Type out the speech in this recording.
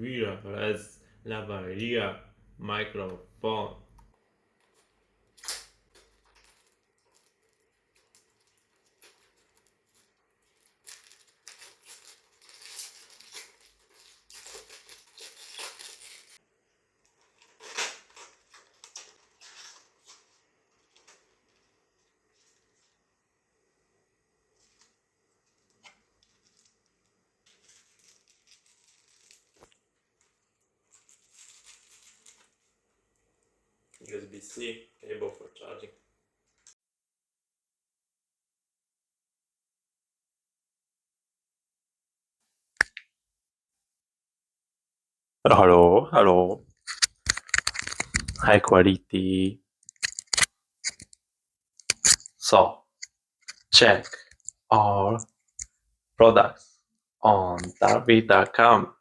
Wireless Lavalier Microphone. USB-C cable for charging. Hello, hello. High quality. So, check all products on Tyrve.com.